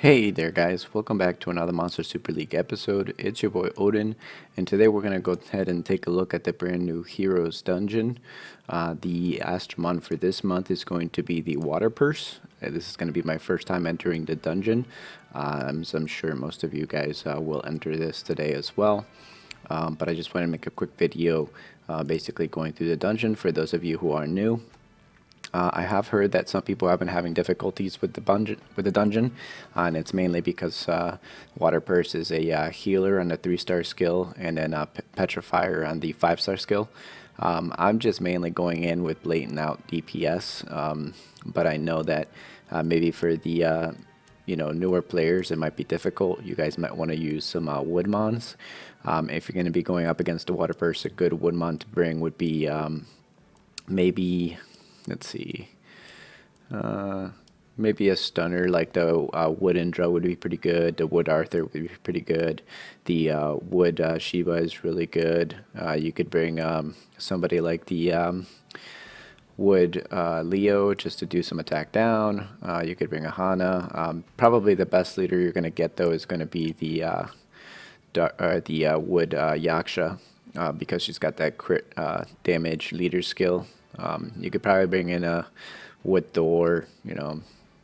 Hey there guys, welcome back to another Monster Super League episode. It's your boy Odin, and today we're going to go ahead and take a look at the brand new Heroes Dungeon. The Astromon for this month is going to be the Water Purse. This is going to be my first time entering the dungeon, so I'm sure most of you guys will enter this today as well. But I just want to make a quick video basically going through the dungeon for those of you who are new. I have heard that some people have been having difficulties with the dungeon, and it's mainly because Water Purse is a healer on the 3-star skill, and then Petrifier on the 5-star skill. I'm just mainly going in with blatant out DPS, but I know that maybe for the newer players it might be difficult. You guys might want to use some Woodmons. If you're going to be going up against the Water Purse, a good Woodmon to bring would be maybe. Let's see. Maybe a stunner like the Wood Indra would be pretty good. The Wood Arthur would be pretty good. The Wood Shiva is really good. You could bring somebody like the Wood Leo just to do some attack down. You could bring a Hana. Probably the best leader you're going to get though is going to be the Wood Yaksha because she's got that crit damage leader skill. You could probably bring in a Wood Thor,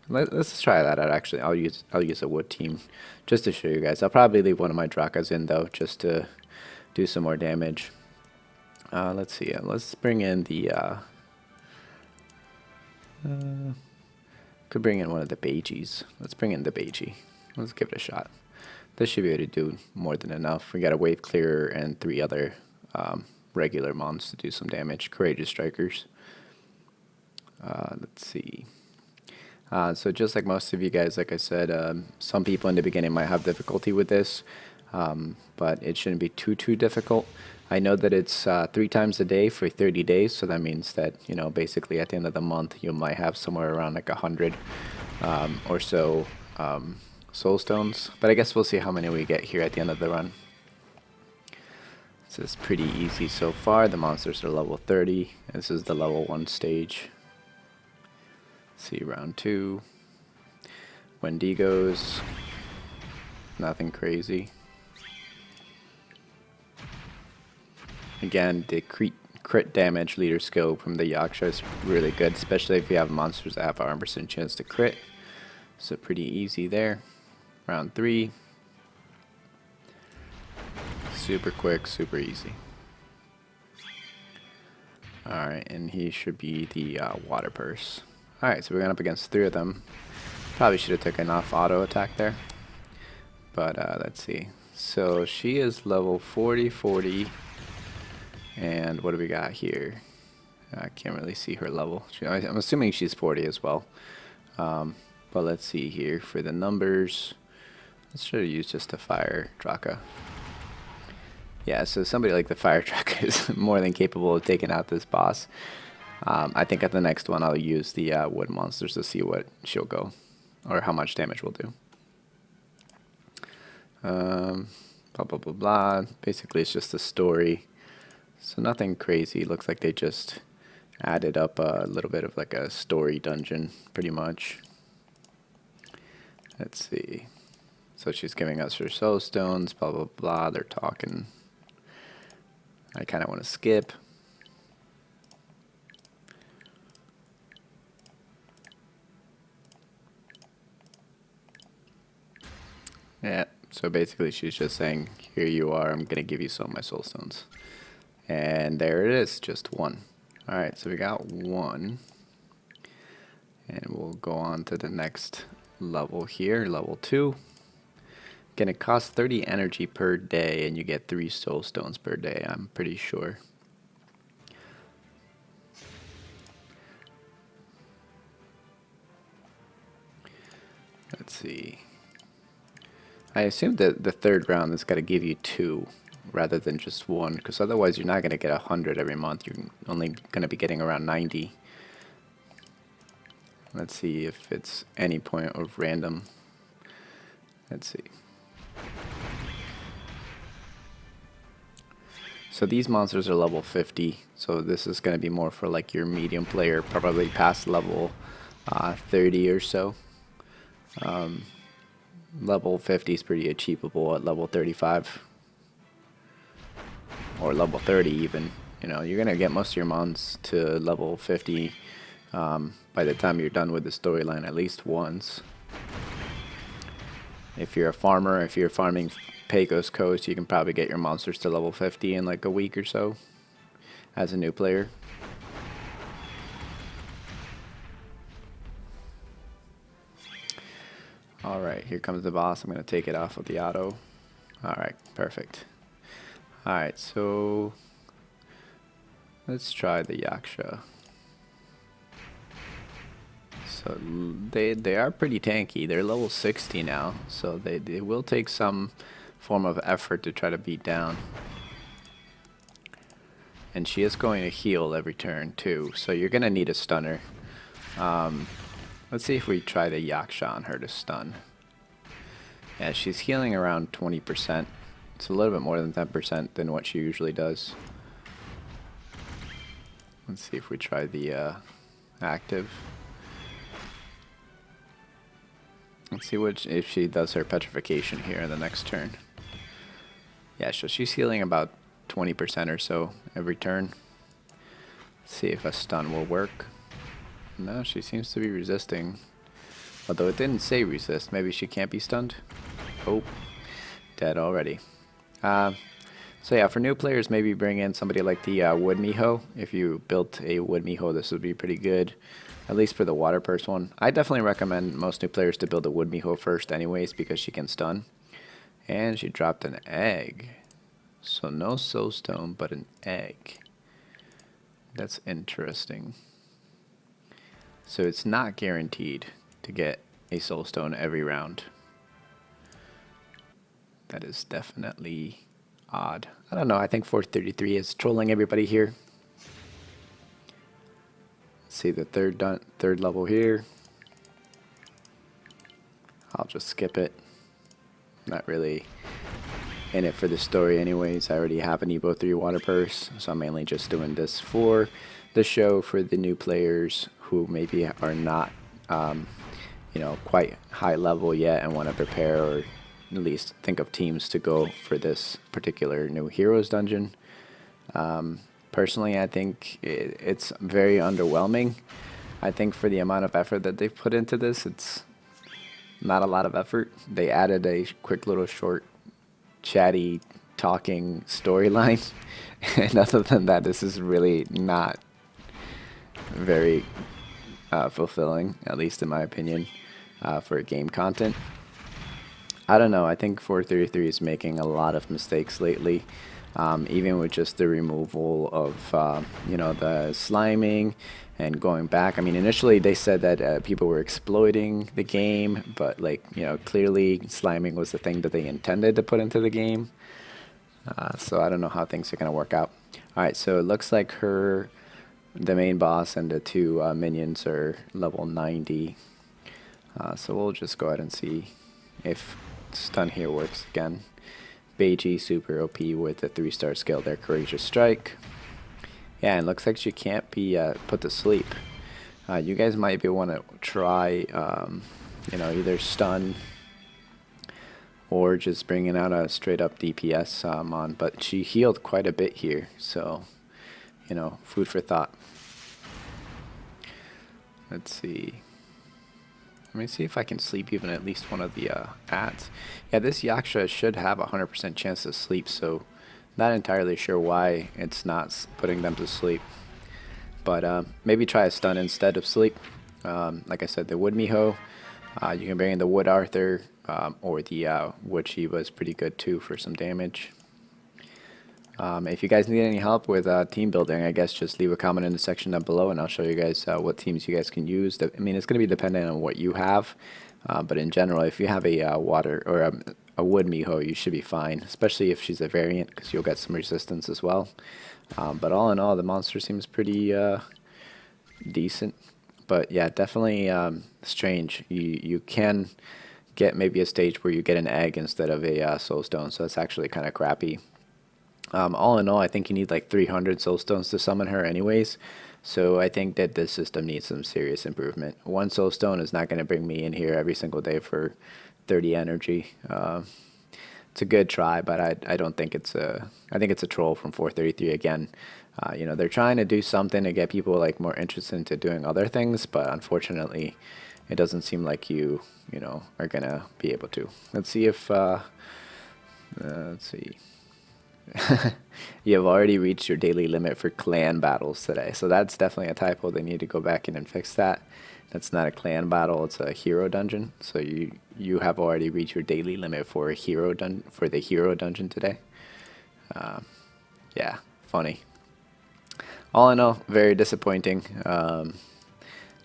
Let's try that out. Actually, I'll use a Wood team just to show you guys. I'll probably leave one of my Drakas in though, just to do some more damage. Let's see. Let's bring in the. Could bring in one of the Beiji's. Let's bring in the Beiji. Let's give it a shot. This should be able to do more than enough. We got a Wave Clearer and 3 other regular mons to do some damage. Courageous Strikers. Let's see. So just like most of you guys, like I said, some people in the beginning might have difficulty with this, but it shouldn't be too difficult. I know that it's 3 times a day for 30 days, so that means that, basically at the end of the month, you might have somewhere around like 100 or so soul stones. But I guess we'll see how many we get here at the end of the run. This is pretty easy so far. The monsters are level 30. This is the level 1 stage. See round 2. Wendigos. Nothing crazy. Again, the crit damage leader skill from the Yaksha is really good, especially if you have monsters that have a 100% chance to crit. So pretty easy there. Round 3. Super quick, super easy. Alright, and he should be the Water Purse. Alright, so we're going up against 3 of them. Probably should have taken off auto attack there. But let's see. So she is level 40. And what do we got here? I can't really see her level. I'm assuming she's 40 as well. But let's see here for the numbers. Let's try to use just a Fire Draka. Yeah, so somebody like the Fire Truck is more than capable of taking out this boss. I think at the next one I'll use the Wood Monsters to see what she'll go, or how much damage we'll do. Blah, blah, blah, blah. Basically it's just a story. So nothing crazy. Looks like they just added up a little bit of like a story dungeon, pretty much. Let's see. So she's giving us her soul stones, blah, blah, blah. They're talking. I kind of want to skip. Yeah, so basically she's just saying, here you are, I'm going to give you some of my soul stones. And there it is, just 1. Alright, so we got 1. And we'll go on to the next level here, level 2. Again, it costs 30 energy per day, and you get 3 soul stones per day, I'm pretty sure. Let's see. I assume that the 3rd round is going to give you 2 rather than just 1, because otherwise you're not going to get 100 every month. You're only going to be getting around 90. Let's see if it's any point of random. Let's see. So these monsters are level 50, so this is going to be more for like your medium player, probably past level 30 or so. Level 50 is pretty achievable at level 35 or level 30 even. You know, you're gonna get most of your mons to level 50 by the time you're done with the storyline at least once. If you're a farmer, if you're farming Pecos Coast, you can probably get your monsters to level 50 in like a week or so as a new player. Alright, here comes the boss. I'm going to take it off of the auto. Alright, perfect. Alright, so let's try the Yaksha. So they are pretty tanky. They're level 60 now, so they will take some form of effort to try to beat down. And she is going to heal every turn too, so you're going to need a stunner. Let's see if we try the Yaksha on her to stun. Yeah, she's healing around 20%. It's a little bit more than 10% than what she usually does. Let's see if we try the active. Let's see if she does her petrification here in the next turn. Yeah, so she's healing about 20% or so every turn. Let's see if a stun will work. No, she seems to be resisting. Although it didn't say resist. Maybe she can't be stunned. Oh, dead already. So yeah, for new players, maybe bring in somebody like the Wood Miho. If you built a Wood Miho, this would be pretty good. At least for the Water Purse one. I definitely recommend most new players to build a Wood Miho first anyways, because she can stun. And she dropped an egg. So no soulstone, but an egg. That's interesting. So it's not guaranteed to get a soulstone every round. That is definitely odd. I don't know, I think 433 is trolling everybody here. Let's see the third level here. I'll just skip it. Not really in it for the story anyways. I already have an Evo 3 Water Purse, so I'm mainly just doing this for the show for the new players who maybe are not you know, quite high level yet and want to prepare or at least think of teams to go for this particular new Heroes dungeon. Personally, I think it's very underwhelming. I think for the amount of effort that they've put into this, it's not a lot of effort. They added a quick little short chatty talking storyline, and other than that, this is really not very fulfilling, at least in my opinion, for game content. I don't know, I think 433 is making a lot of mistakes lately, even with just the removal of you know, the sliming and going back. I mean, initially they said that people were exploiting the game, but like, you know, clearly sliming was the thing that they intended to put into the game. So I don't know how things are going to work out. Alright, so it looks like the main boss and the two minions are level 90. So we'll just go ahead and see if stun here works again. Beiji super OP with a 3-star skill there, Courageous Strike. Yeah, and looks like she can't be put to sleep. You guys might be want to try, you know, either stun or just bringing out a straight up DPS mon. But she healed quite a bit here, so you know, food for thought. Let's see. Let me see if I can sleep even at least one of the ads. Yeah, this Yaksha should have a 100% chance to sleep, so not entirely sure why it's not putting them to sleep. But maybe try a stun instead of sleep. Like I said, the Wood Miho. You can bring in the Wood Arthur, or the Wood Shiva is pretty good too for some damage. If you guys need any help with team building, I guess just leave a comment in the section down below and I'll show you guys what teams you guys can use. I mean, it's going to be dependent on what you have, but in general, if you have a water or a Wood Miho, you should be fine, especially if she's a variant, because you'll get some resistance as well. But all in all, the monster seems pretty decent. But yeah, definitely strange. You can get maybe a stage where you get an egg instead of a soulstone, so that's actually kind of crappy. All in all, I think you need like 300 soulstones to summon her anyways, So I think that this system needs some serious improvement. One soul stone is not going to bring me in here every single day for 30 energy. It's a good try, but I don't think it's a. I think it's a troll from 433 again. They're trying to do something to get people like more interested into doing other things, but unfortunately, it doesn't seem like you are gonna be able to. Let's see if let's see. You have already reached your daily limit for clan battles today. So that's definitely a typo. They need to go back in and fix that. That's not a clan battle, it's a hero dungeon. So you have already reached your daily limit for the hero dungeon today. Yeah, funny. All in all, very disappointing.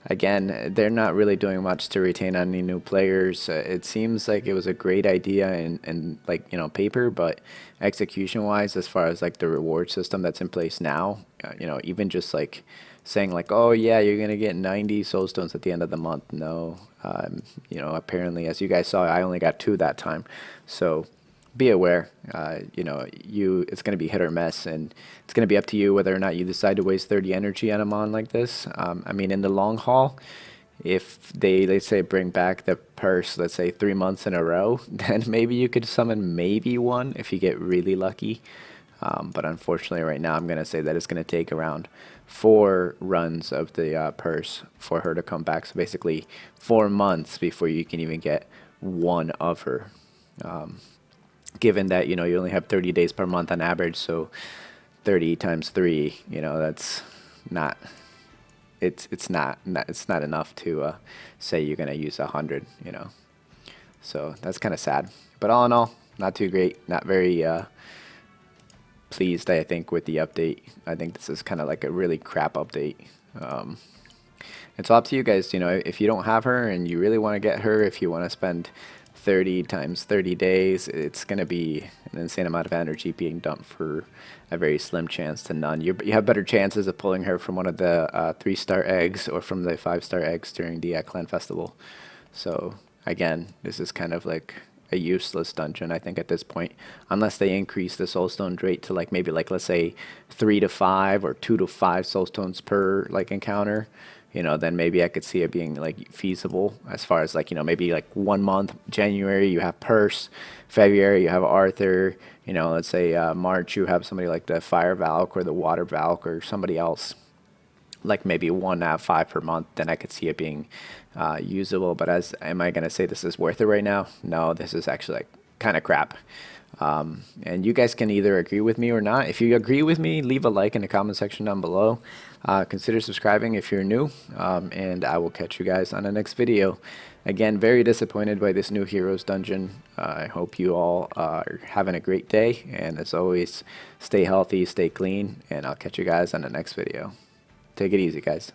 Again, they're not really doing much to retain any new players. It seems like it was a great idea in like paper, but execution wise, as far as like the reward system that's in place now, even just like saying like, oh yeah, you're gonna get 90 soul stones at the end of the month. No, apparently, as you guys saw, I only got 2 that time. So be aware. It's going to be hit or miss, and it's going to be up to you whether or not you decide to waste 30 energy on a mon like this. I mean, in the long haul, if they, let's say, bring back the purse, let's say 3 months in a row, then maybe you could summon maybe one if you get really lucky. But unfortunately, right now, I'm going to say that it's going to take around 4 runs of the purse for her to come back. So basically, 4 months before you can even get one of her. Given that you only have 30 days per month on average, so 30 times 3, that's not it's not enough to say you're gonna use 100. So that's kind of sad. But all in all, not too great. Not very pleased, I think, with the update. I think this is kind of like a really crap update. It's all up to you guys. If you don't have her and you really want to get her, if you want to spend 30 times 30 days, it's going to be an insane amount of energy being dumped for a very slim chance to none. You have better chances of pulling her from one of the 3-star eggs or from the 5-star eggs during the clan festival. So again, this is kind of like a useless dungeon, I think, at this point, unless they increase the soulstone rate to like maybe like, let's say 3 to 5 or 2 to 5 soulstones per like encounter. Then maybe I could see it being like feasible as far as like, maybe like 1 month, January, you have Purse, February, you have Arthur, let's say March, you have somebody like the Fire Valk or the Water Valk or somebody else, like maybe 1 out of 5 per month, then I could see it being usable. But am I going to say this is worth it right now? No, this is actually like kind of crap. And you guys can either agree with me or not. If you agree with me, leave a like in the comment section down below. Consider subscribing if you're new, and I will catch you guys on the next video. Again, very disappointed by this new Heroes dungeon. I hope you all are having a great day, and as always, stay healthy, stay clean, and I'll catch you guys on the next video. Take it easy, guys.